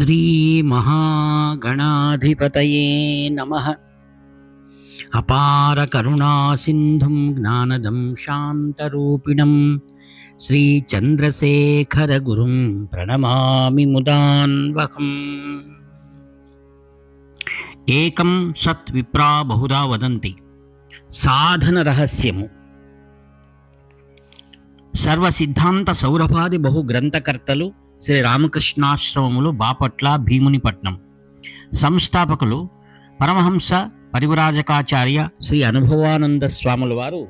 శ్రీమహాగణాధిపతయే నమః. అపార కరుణా సింధుం జ్ఞానదం శాంతరూపిణం శ్రీచంద్రశేఖర గురుం ప్రణమామి ముదాన్వహం. ఏకం సత్ విప్రా బహుదా వదంతి. సాధన రహస్యము. సర్వసిద్ధాంత సౌరభాది బహు గ్రంథకర్తలు శ్రీ రామకృష్ణాశ్రమములు, బాపట్ల, భీమునిపట్నం. సంస్థాపకులు పరమహంస పరివ్రాజకాచార్య శ్రీ అనుభవానంద స్వాముల వారు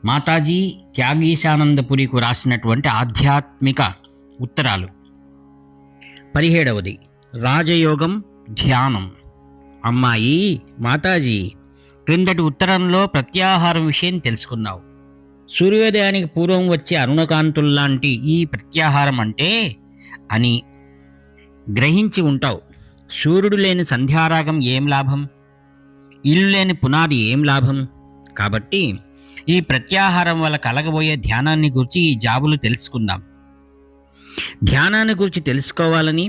మాతాజీ త్యాగీశానందపురికి రాసినటువంటి ఆధ్యాత్మిక ఉత్తరాలు. 17వది రాజయోగం ధ్యానం. అమ్మాయి మాతాజీ, క్రిందటి ఉత్తరంలో ప్రత్యాహారం విషయం తెలుసుకున్నావు. సూర్యోదయానికి పూర్వం వచ్చే అరుణకాంతుల్లాంటి ఈ ప్రత్యాహారం అంటే అని గ్రహించి ఉంటావు. సూర్యుడు లేని సంధ్యారాగం ఏం లాభం? ఇల్లు లేని పునాది ఏం లాభం? కాబట్టి ఈ ప్రత్యాహారం వల్ల కలగబోయే ధ్యానాన్ని గురించి ఈ జాబులు తెలుసుకుందాం. ధ్యానాన్ని గురించి తెలుసుకోవాలని,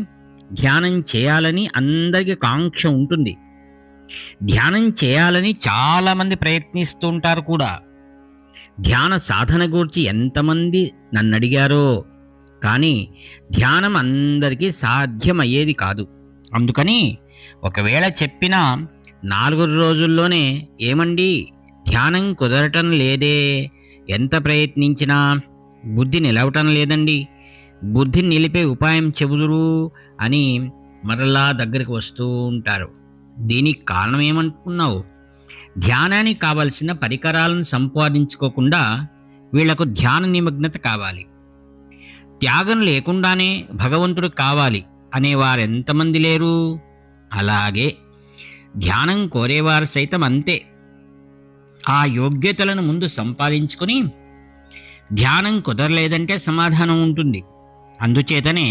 ధ్యానం చేయాలని అందరికీ కాంక్ష ఉంటుంది. ధ్యానం చేయాలని చాలామంది ప్రయత్నిస్తూ ఉంటారు కూడా. ధ్యాన సాధన గురించి ఎంతమంది నన్ను అడిగారో, కానీ ధ్యానం అందరికీ సాధ్యమయ్యేది కాదు. అందుకని ఒకవేళ చెప్పినా 4 రోజుల్లోనే ఏమండి ధ్యానం కుదరటం లేదే, ఎంత ప్రయత్నించినా బుద్ధి నిలవటం లేదండి, బుద్ధిని నిలిపే ఉపాయం చెబుదురు అని మరలా దగ్గరికి వస్తూ ఉంటారు. దీనికి కారణం ఏమనుకున్నావు? ధ్యానానికి కావలసిన పరికరాలను సంపాదించుకోకుండా వీళ్లకు ధ్యాన నిమగ్నత కావాలి. త్యాగం లేకుండానే భగవంతుడు కావాలి అనేవారు ఎంతమంది లేరు? అలాగే ధ్యానం కోరేవారు సైతం అంతే. ఆ యోగ్యతలను ముందు సంపాదించుకుని ధ్యానం కుదరలేదంటే సమాధానం ఉంటుంది. అందుచేతనే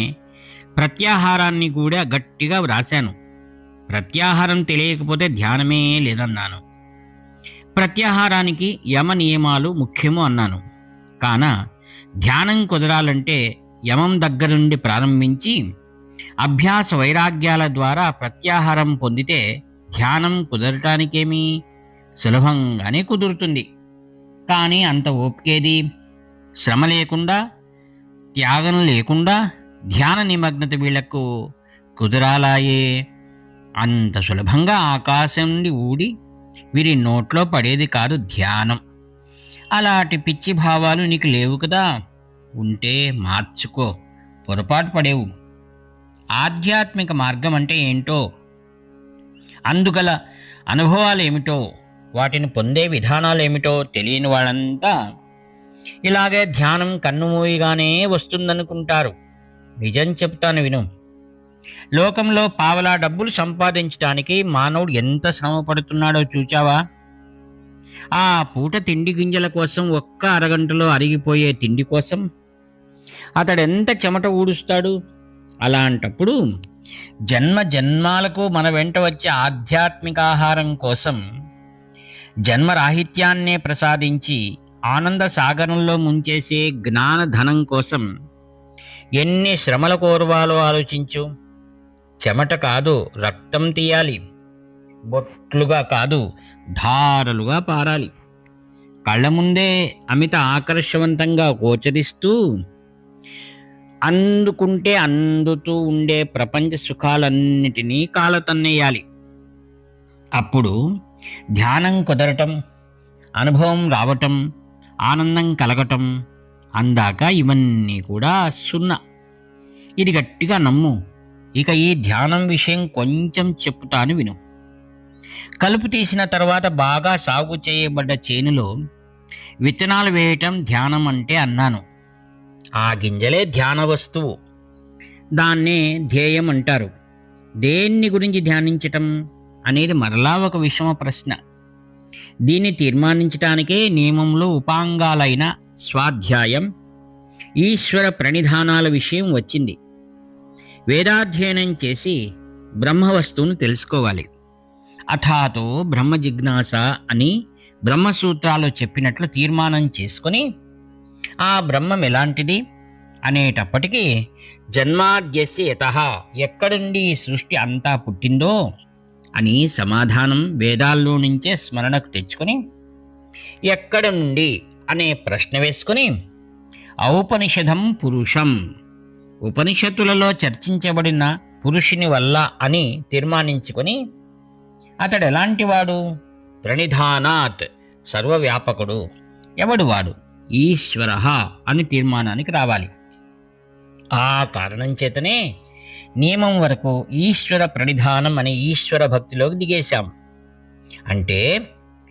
ప్రత్యాహారాన్ని కూడా గట్టిగా వ్రాశాను. ప్రత్యాహారం తెలియకపోతే ధ్యానమే లేదన్నాను. ప్రత్యాహారానికి యమ నియమాలు ముఖ్యము అన్నాను. కాన ధ్యానం కుదరాలంటే యమం దగ్గర నుండి ప్రారంభించి అభ్యాస వైరాగ్యాల ద్వారా ప్రత్యాహారం పొందితే ధ్యానం కుదరటానికేమీ సులభంగానే కుదురుతుంది. కానీ అంత ఓపికేది? శ్రమ లేకుండా, త్యాగం లేకుండా ధ్యాన నిమగ్నత వీళ్లకు కుదరాలాయే. అంత సులభంగా ఆకాశం నుండి ఊడి వీరి నోట్లో పడేది కాదు ధ్యానం. అలాంటి పిచ్చి భావాలు నీకు లేవు కదా. ఉంటే మార్చుకో, పొరపాటు పడేవు. ఆధ్యాత్మిక మార్గం అంటే ఏంటో, అందుగల అనుభవాలు ఏమిటో, వాటిని పొందే విధానాలు ఏమిటో తెలియని వాళ్ళంతా ఇలాగే ధ్యానం కన్నుమూయిగానే వస్తుందనుకుంటారు. నిజం చెప్తాను విను. లోకంలో పావలా డబ్బులు సంపాదించడానికి మానవుడు ఎంత శ్రమ పడుతున్నాడో చూచావా? ఆ పూట తిండి గింజల కోసం, ఒక్క అరగంటలో అరిగిపోయే తిండి కోసం అతడెంత చెమట ఊడుస్తాడు. అలాంటప్పుడు జన్మ జన్మాలకు మన వెంట వచ్చే ఆధ్యాత్మిక ఆహారం కోసం, జన్మరాహిత్యాన్నే ప్రసాదించి ఆనంద సాగరంలో ముంచేసే జ్ఞానధనం కోసం ఎన్ని శ్రమల కోరవాలో ఆలోచించు. చెమట కాదు, రక్తం తీయాలి. బొట్లుగా కాదు, ధారలుగా పారాలి. కళ్ళ ముందే అమిత ఆకర్షవంతంగా గోచరిస్తూ అందుకుంటే అందుతూ ఉండే ప్రపంచ సుఖాలన్నిటినీ కాలతన్నేయాలి. అప్పుడు ధ్యానం కుదరటం, అనుభవం రావటం, ఆనందం కలగటం అందాక ఇవన్నీ కూడా సున్నా. ఇది గట్టిగా నమ్ము. ఇక ఈ ధ్యానం విషయం కొంచెం చెప్పుతాను విను. కలుపు తీసిన తర్వాత బాగా సాగు చేయబడ్డ చేనులో విత్తనాలు వేయటం ధ్యానం అంటే అన్నాను. ఆ గింజలే ధ్యాన వస్తువు. దాన్నే ధ్యేయం అంటారు. దేన్ని గురించి ధ్యానించటం అనేది మరలా ఒక విషమ ప్రశ్న. దీన్ని తీర్మానించటానికే నియమంలో ఉపాంగాలైన స్వాధ్యాయం, ఈశ్వర ప్రణిధానాల విషయం వచ్చింది. వేదాధ్యయనం చేసి బ్రహ్మవస్తువును తెలుసుకోవాలి. అథాతో బ్రహ్మ జిజ్ఞాస అని బ్రహ్మసూత్రాలు చెప్పినట్లు తీర్మానం చేసుకొని ఆ బ్రహ్మం ఎలాంటిది అనేటప్పటికీ జన్మాద్యస్య యతః, ఎక్కడుండి ఈ సృష్టి అంతా పుట్టిందో అని సమాధానం వేదాల్లో నుంచే స్మరణకు తెచ్చుకొని, ఎక్కడ నుండి అనే ప్రశ్న వేసుకొని, ఔపనిషదం పురుషం, ఉపనిషత్తులలో చర్చించబడిన పురుషుని వల్ల అని తీర్మానించుకొని, అతడు ఎలాంటివాడు? ప్రణిధానాత్, సర్వవ్యాపకుడు. ఎవడు వాడు? ఈశ్వర అని తీర్మానానికి రావాలి. ఆ కారణం చేతనే నియమం వరకు ఈశ్వర ప్రణిధానం అనే ఈశ్వర భక్తిలోకి దిగేశాం. అంటే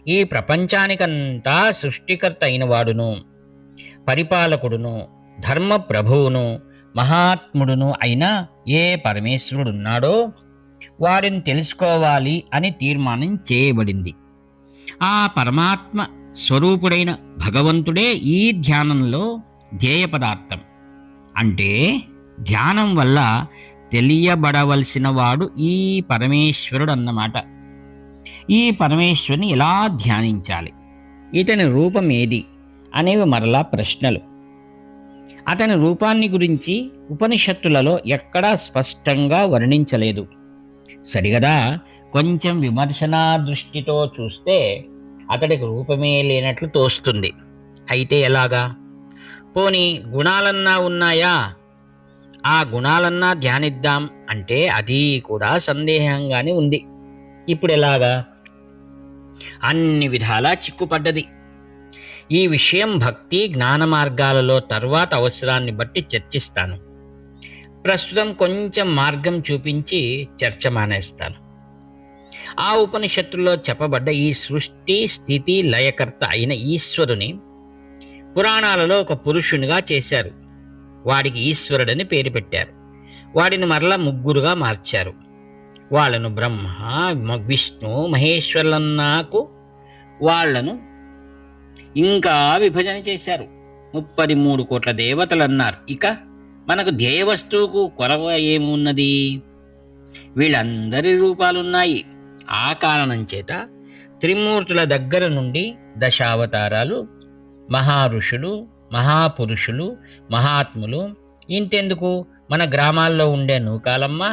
ఈ ప్రపంచానికంతా సృష్టికర్త అయిన వాడును, పరిపాలకుడును, ధర్మ ప్రభువును, మహాత్ముడును అయిన ఏ పరమేశ్వరుడున్నాడో వాడిని తెలుసుకోవాలి అని తీర్మానం చేయబడింది. ఆ పరమాత్మ స్వరూపుడైన భగవంతుడే ఈ ధ్యానంలో ధ్యేయ పదార్థం. అంటే ధ్యానం వల్ల తెలియబడవలసిన వాడు ఈ పరమేశ్వరుడు అన్నమాట. ఈ పరమేశ్వరుని ఎలా ధ్యానించాలి, ఇతని రూపం ఏది అనేవి మరలా ప్రశ్నలు. అతని రూపాన్ని గురించి ఉపనిషత్తులలో ఎక్కడా స్పష్టంగా వర్ణించలేదు. సరిగదా, కొంచెం విమర్శనా దృష్టితో చూస్తే అతడికి రూపమే లేనట్లు తోస్తుంది. అయితే ఎలాగా? పోనీ గుణాలన్నా ఉన్నాయా? ఆ గుణాలన్నా ధ్యానిద్దాం అంటే అది కూడా సందేహంగానే ఉంది. ఇప్పుడు ఎలాగా? అన్ని విధాలా చిక్కుపడ్డది. ఈ విషయం భక్తి జ్ఞాన మార్గాలలో తర్వాత అవసరాన్ని బట్టి చర్చిస్తాను. ప్రస్తుతం కొంచెం మార్గం చూపించి చర్చ మానేస్తాను. ఆ ఉపనిషత్తుల్లో చెప్పబడ్డ ఈ సృష్టి స్థితి లయకర్త అయిన ఈశ్వరుని పురాణాలలో ఒక పురుషునిగా చేశారు. వాడికి ఈశ్వరుడని పేరు పెట్టారు. వాడిని మరలా ముగ్గురుగా మార్చారు. వాళ్ళను బ్రహ్మ, విష్ణు, మహేశ్వరులన్నాకు వాళ్లను ఇంకా విభజన చేశారు. 33 కోట్ల దేవతలన్నారు. ఇక మనకు ధ్యేయ వస్తువుకు కొరవ ఏమున్నది? వీళ్ళందరి రూపాలున్నాయి. ఆ కారణం చేత త్రిమూర్తుల దగ్గర నుండి దశావతారాలు, మహారుషులు, మహాపురుషులు, మహాత్ములు, ఇంతెందుకు మన గ్రామాల్లో ఉండే నూకాలమ్మ,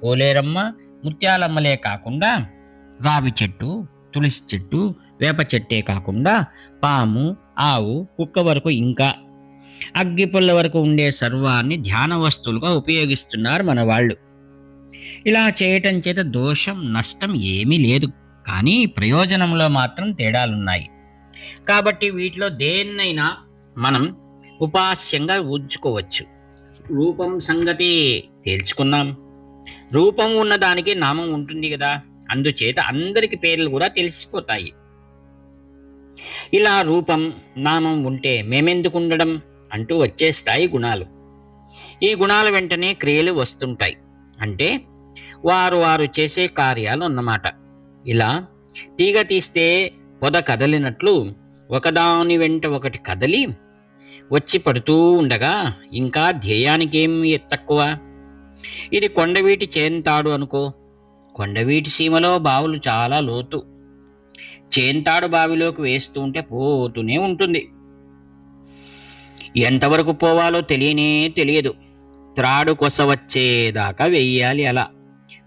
పోలేరమ్మ, ముత్యాలమ్మలే కాకుండా రావి చెట్టు, తులసి చెట్టు, వేప చెట్టే కాకుండా పాము, ఆవు, కుక్క వరకు, ఇంకా అగ్గిపుల్ల వరకు ఉండే సర్వాన్ని ధ్యాన వస్తువులుగా ఉపయోగిస్తున్నారు మన వాళ్ళు. ఇలా చేయటం చేత దోషం, నష్టం ఏమీ లేదు. కానీ ప్రయోజనంలో మాత్రం తేడాలున్నాయి. కాబట్టి వీటిలో దేన్నైనా మనం ఉపాస్యంగా ఉంచుకోవచ్చు. రూపం సంగతి తేల్చుకున్నాం. రూపం ఉన్నదానికి నామం ఉంటుంది కదా, అందుచేత అందరికి పేర్లు కూడా తెలిసిపోతాయి. ఇలా రూపం, నామం ఉంటే మేమెందుకు ఉండడం అంటూ వచ్చేస్తాయి గుణాలు. ఈ గుణాల వెంటనే క్రియలు వస్తుంటాయి. అంటే వారు వారు చేసే కార్యాలు అన్నమాట. ఇలా తీగ తీస్తే పొద కదలినట్లు ఒకదాని వెంట ఒకటి కదలి వచ్చి పడుతూ ఉండగా ఇంకా ధ్యేయానికేమి తక్కువ? ఇది కొండవీటి చేంతాడు అనుకో. కొండవీటి సీమలో బావులు చాలా లోతు. చేంతాడు బావిలోకి వేస్తూ ఉంటే పోతూనే ఉంటుంది. ఎంతవరకు పోవాలో తెలియదు. త్రాడు కొసవచ్చేదాకా వెయ్యాలి. అలా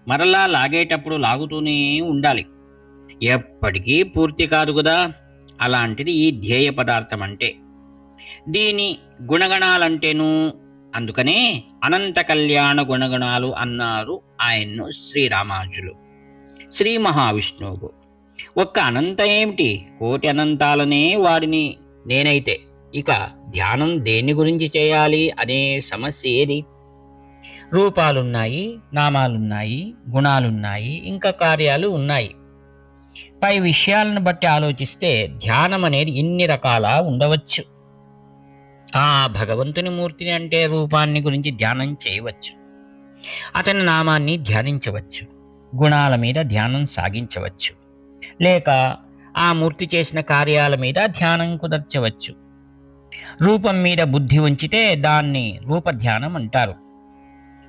మరలా లాగేటప్పుడు లాగుతూనే ఉండాలి. ఎప్పటికీ పూర్తి కాదు కదా. అలాంటిది ఈ ధ్యేయ పదార్థం అంటే. దీని గుణగణాలంటేను. అందుకనే అనంత కళ్యాణ గుణగణాలు అన్నారు ఆయన్ను శ్రీరామానుజులు. శ్రీ మహావిష్ణువుకు ఒక్క అనంత ఏమిటి, కోటి అనంతాలనే వాడిని నేనైతే ఇక ధ్యానం దేని గురించి చేయాలి అనే సమస్య ఏది? రూపాలున్నాయి, నామాలున్నాయి, గుణాలున్నాయి, ఇంకా కార్యాలు ఉన్నాయి. పై విషయాలను బట్టి ఆలోచిస్తే ధ్యానం అనేది ఇన్ని రకాల ఉండవచ్చు. ఆ భగవంతుని మూర్తిని అంటే రూపాన్ని గురించి ధ్యానం చేయవచ్చు. అతని నామాన్ని ధ్యానించవచ్చు. గుణాల మీద ధ్యానం సాగించవచ్చు. లేక ఆ మూర్తి చేసిన కార్యాల మీద ధ్యానం కుదర్చవచ్చు. రూపం మీద బుద్ధి ఉంచితే దాన్ని రూపధ్యానం అంటారు.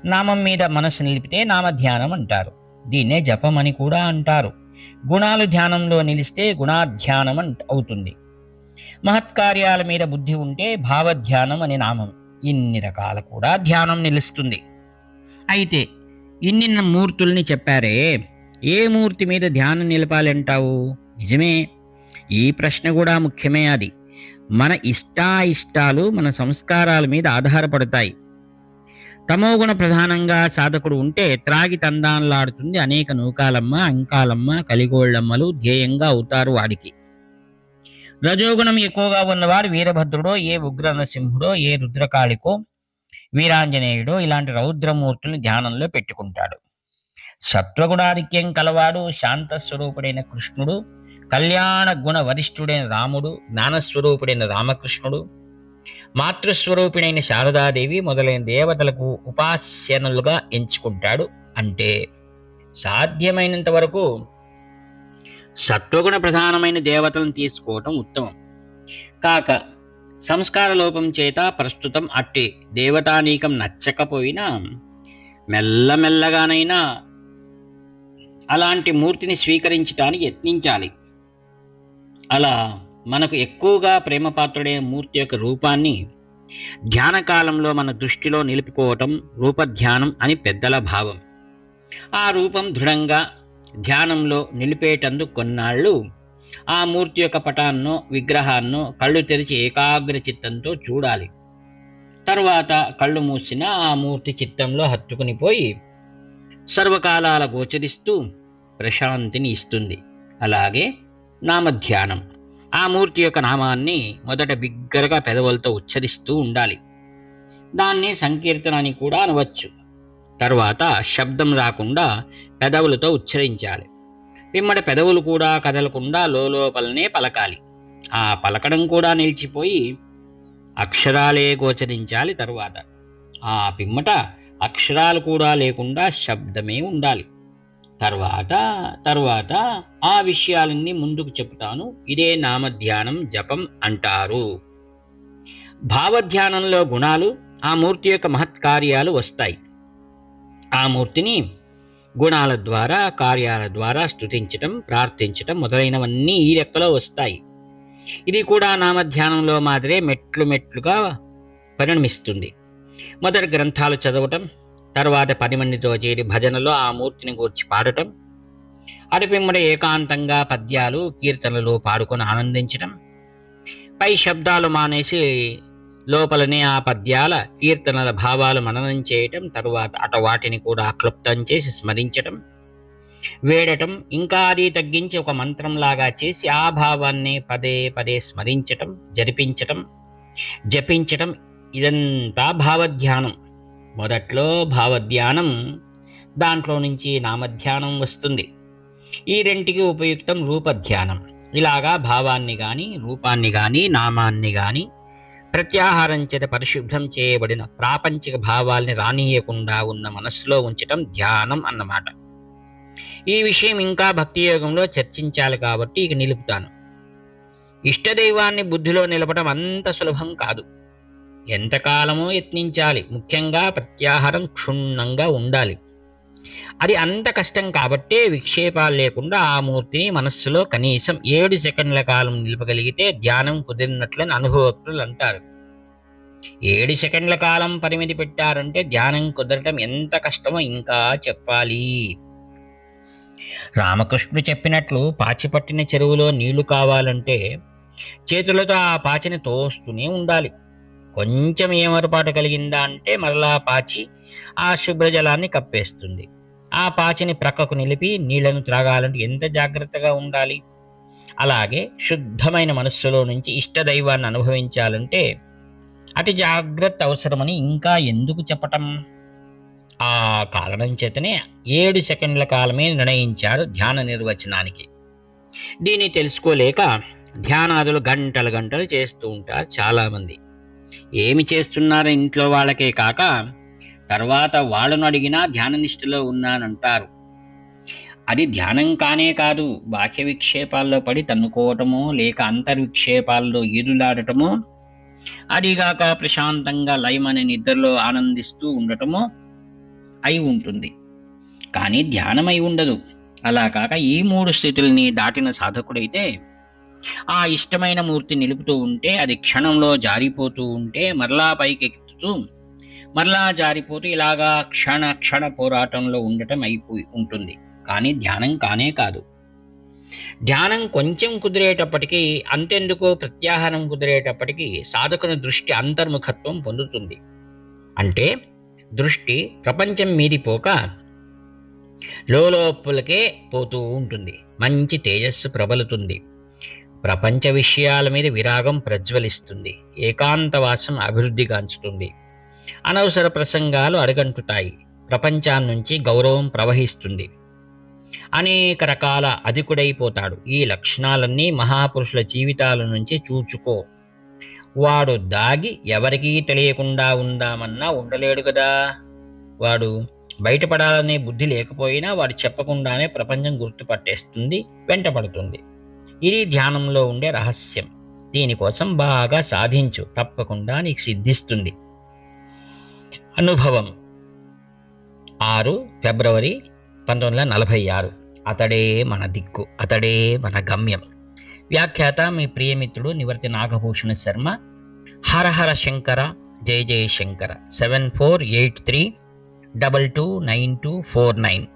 నామం మీద మనసు నిలిపితే నామధ్యానం అంటారు. దీన్నే జపం అని కూడా అంటారు. గుణాలు ధ్యానంలో నిలిస్తే గుణాధ్యానం అవుతుంది. మహత్కార్యాల మీద బుద్ధి ఉంటే భావధ్యానం అనే నామం. ఇన్ని రకాల కూడా ధ్యానం నిలుస్తుంది. అయితే ఇన్ని మూర్తుల్ని చెప్పారే, ఏ మూర్తి మీద ధ్యానం నిలపాలంటావు? నిజమే, ఈ ప్రశ్న కూడా ముఖ్యమే. అది మన ఇష్టాయిష్టాలు, మన సంస్కారాల మీద ఆధారపడతాయి. తమోగుణ ప్రధానంగా సాధకుడు ఉంటే త్రాగి తందాన్లాడుతుంది అనేక నూకాలమ్మ, అంకాలమ్మ, కలిగోళ్ళమ్మలు ధ్యేయంగా అవుతారు వాడికి. రజోగుణం ఎక్కువగా ఉన్నవాడు వీరభద్రుడో, ఏ ఉగ్ర నరసింహుడో, ఏ రుద్రకాళికో, వీరాంజనేయుడో ఇలాంటి రౌద్రమూర్తుల్ని ధ్యానంలో పెట్టుకుంటాడు. సత్వగుణాధిక్యం కలవాడు శాంతస్వరూపుడైన కృష్ణుడు, కళ్యాణ గుణ వరిష్ఠుడైన రాముడు, జ్ఞానస్వరూపుడైన రామకృష్ణుడు, మాతృస్వరూపిణైన శారదాదేవి మొదలైన దేవతలకు ఉపాస్యనులుగా ఎంచుకుంటాడు. అంటే సాధ్యమైనంత వరకు సత్వగుణ ప్రధానమైన దేవతలను తీసుకోవటం ఉత్తమం. కాక సంస్కార లోపం చేత ప్రస్తుతం అట్టి దేవతానీకం నచ్చకపోయినా మెల్లమెల్లగానైనా అలాంటి మూర్తిని స్వీకరించడానికి యత్నించాలి. అలా మనకు ఎక్కువగా ప్రేమపాత్రుడైన మూర్తి యొక్క రూపాన్ని ధ్యానకాలంలో మన దృష్టిలో నిలుపుకోవటం రూపధ్యానం అని పెద్దల భావం. ఆ రూపం దృఢంగా ధ్యానంలో నిలిపేటందుకు కొన్నాళ్ళు ఆ మూర్తి యొక్క పటాన్నో విగ్రహాన్నో కళ్ళు తెరిచి ఏకాగ్ర చిత్తంతో చూడాలి. తరువాత కళ్ళు మూసిన ఆ మూర్తి చిత్తంలో హత్తుకుని పోయి సర్వకాలాల గోచరిస్తూ ప్రశాంతిని ఇస్తుంది. అలాగే నామధ్యానం, ఆ మూర్తి యొక్క నామాన్ని మొదట బిగ్గరగా పెదవులతో ఉచ్చరిస్తూ ఉండాలి. దాన్ని సంకీర్తన అని కూడా అనవచ్చు. తర్వాత శబ్దం రాకుండా పెదవులతో ఉచ్చరించాలి. పిమ్మట పెదవులు కూడా కదలకుండా లోపలనే పలకాలి. ఆ పలకడం కూడా నిలిచిపోయి అక్షరాలే గోచరించాలి. తరువాత ఆ పిమ్మట అక్షరాలు కూడా లేకుండా శబ్దమే ఉండాలి. తర్వాత ఆ విషయాలన్నీ ముందుకు చెప్తాను. ఇదే నామధ్యానం, జపం అంటారు. భావధ్యానంలో గుణాలు, ఆ మూర్తి యొక్క మహత్కార్యాలు వస్తాయి. ఆ మూర్తిని గుణాల ద్వారా, కార్యాల ద్వారా స్తుతించటం, ప్రార్థించటం మొదలైనవన్నీ ఈ లెక్కలో వస్తాయి. ఇది కూడా నామధ్యానంలో మాదిరే మెట్లుగా పరిణమిస్తుంది. మొదటి గ్రంథాలు చదవటం, తర్వాత 10 మందితో చేరి భజనలో ఆ మూర్తిని గూర్చి పాడటం, అటుపిమ్మడ ఏకాంతంగా పద్యాలు, కీర్తనలు పాడుకొని ఆనందించటం, పై శబ్దాలు మానేసి లోపలనే ఆ పద్యాల, కీర్తనల భావాలు మననం చేయటం, తరువాత వాటిని కూడా క్లుప్తం చేసి స్మరించటం, వేడటం, ఇంకా అది తగ్గించి ఒక మంత్రంలాగా చేసి ఆ భావాన్ని పదే పదే స్మరించటం, జపించటం, ఇదంతా భావధ్యానం. మొదట్లో భావధ్యానం, దాంట్లో నుంచి నామధ్యానం వస్తుంది. ఈ రెంటికి ఉపయుక్తం రూపధ్యానం. ఇలాగా భావాన్ని గాని, రూపాన్ని గాని, నామాన్ని గాని ప్రత్యాహారం చేత పరిశుభ్రం చేయబడిన ప్రాపంచిక భావాల్ని రానియకుండా ఉన్న మనస్సులో ఉంచటం ధ్యానం అన్నమాట. ఈ విషయం ఇంకా భక్తి యోగంలో చర్చించాలి కాబట్టి ఇక నిలుపుతాను. ఇష్టదైవాన్ని బుద్ధిలో నిలపడం అంత సులభం కాదు. ఎంతకాలమో యత్నించాలి. ముఖ్యంగా ప్రత్యాహారం క్షుణ్ణంగా ఉండాలి. అది అంత కష్టం కాబట్టే విక్షేపాలు లేకుండా ఆ మూర్తిని మనస్సులో కనీసం 7 సెకండ్ల కాలం నిలపగలిగితే ధ్యానం కుదిరినట్లని అనుభవజ్ఞులు అంటారు. 7 సెకండ్ల కాలం పరిమితి పెట్టారంటే ధ్యానం కుదరటం ఎంత కష్టమో ఇంకా చెప్పాలి. రామకృష్ణుడు చెప్పినట్లు పాచిపట్టిన చెరువులో నీళ్లు కావాలంటే చేతులతో ఆ పాచిని తోస్తూనే ఉండాలి. కొంచెం ఏమరపాటు కలిగిందా అంటే మరలా పాచి ఆ శుభ్రజలాన్ని కప్పేస్తుంది. ఆ పాచిని ప్రక్కకు నిలిపి నీళ్లను త్రాగాలంటే ఎంత జాగ్రత్తగా ఉండాలి. అలాగే శుద్ధమైన మనస్సులో నుంచి ఇష్టదైవాన్ని అనుభవించాలంటే అటు జాగ్రత్త అవసరమని ఇంకా ఎందుకు చెప్పటం? ఆ కారణం చేతనే 7 సెకండ్ల కాలమే నిర్ణయించాడు ధ్యాన నిర్వచనానికి. దీన్ని తెలుసుకోలేక ధ్యానాదులు గంటలు చేస్తూ ఉంటారు చాలామంది. ఏమి చేస్తున్నారో ఇంట్లో వాళ్ళకే కాక తర్వాత వాళ్ళను అడిగినా ధ్యాననిష్టలో ఉన్నానంటారు. అది ధ్యానం కానే కాదు. బాహ్య విక్షేపాల్లో పడి తన్నుకోవటమో లేక అంతర్విక్షేపాల్లో ఈదులాడటమో, అదిగాక ప్రశాంతంగా లయమనే నిద్రలో ఆనందిస్తూ ఉండటమో అయి ఉంటుంది. కానీ ధ్యానమై ఉండదు. అలా కాక ఈ 3 స్థితుల్ని దాటిన సాధకుడైతే ఆ ఇష్టమైన మూర్తి నిలుపుతూ ఉంటే, అది క్షణంలో జారిపోతూ ఉంటే మరలా పైకి ఎక్కుతూ వస్తూ మరలా జారిపోతూ ఇలాగా క్షణ క్షణ పోరాటంలో ఉండటం అయిపోయి ఉంటుంది. కానీ ధ్యానం కానే కాదు. ధ్యానం కొంచెం కుదిరేటప్పటికీ, అంతెందుకు ప్రత్యాహారం కుదిరేటప్పటికీ సాధకుని దృష్టి అంతర్ముఖత్వం పొందుతుంది. అంటే దృష్టి ప్రపంచం మీదిపోక లోపలికే పోతూ ఉంటుంది. మంచి తేజస్సు ప్రబలుతుంది. ప్రపంచ విషయాల మీద విరాగం ప్రజ్వలిస్తుంది. ఏకాంతవాసం అభివృద్ధిగాంచుతుంది. అనవసర ప్రసంగాలు అడుగంటుతాయి. ప్రపంచాన్నించి గౌరవం ప్రవహిస్తుంది. అనేక రకాల అధికుడైపోతాడు. ఈ లక్షణాలన్నీ మహాపురుషుల జీవితాల నుంచి చూచుకో. వాడు దాగి ఎవరికీ తెలియకుండా ఉందామన్నా ఉండలేడు కదా. వాడు బయటపడాలనే బుద్ధి లేకపోయినా వాడు చెప్పకుండానే ప్రపంచం గుర్తుపట్టేస్తుంది, వెంటపడుతుంది. ఇది ధ్యానంలో ఉండే రహస్యం. దీనికోసం బాగా సాధించు, తప్పకుండా నీకు సిద్ధిస్తుంది. అనుభవం 6 ఫిబ్రవరి 1946. అతడే మన దిక్కు, అతడే మన గమ్యం. వ్యాఖ్యాత మీ ప్రియమిత్రుడు నివర్తి నాగభూషణ శర్మ. హర హర శంకర, జయ జయ శంకర. 7483229249.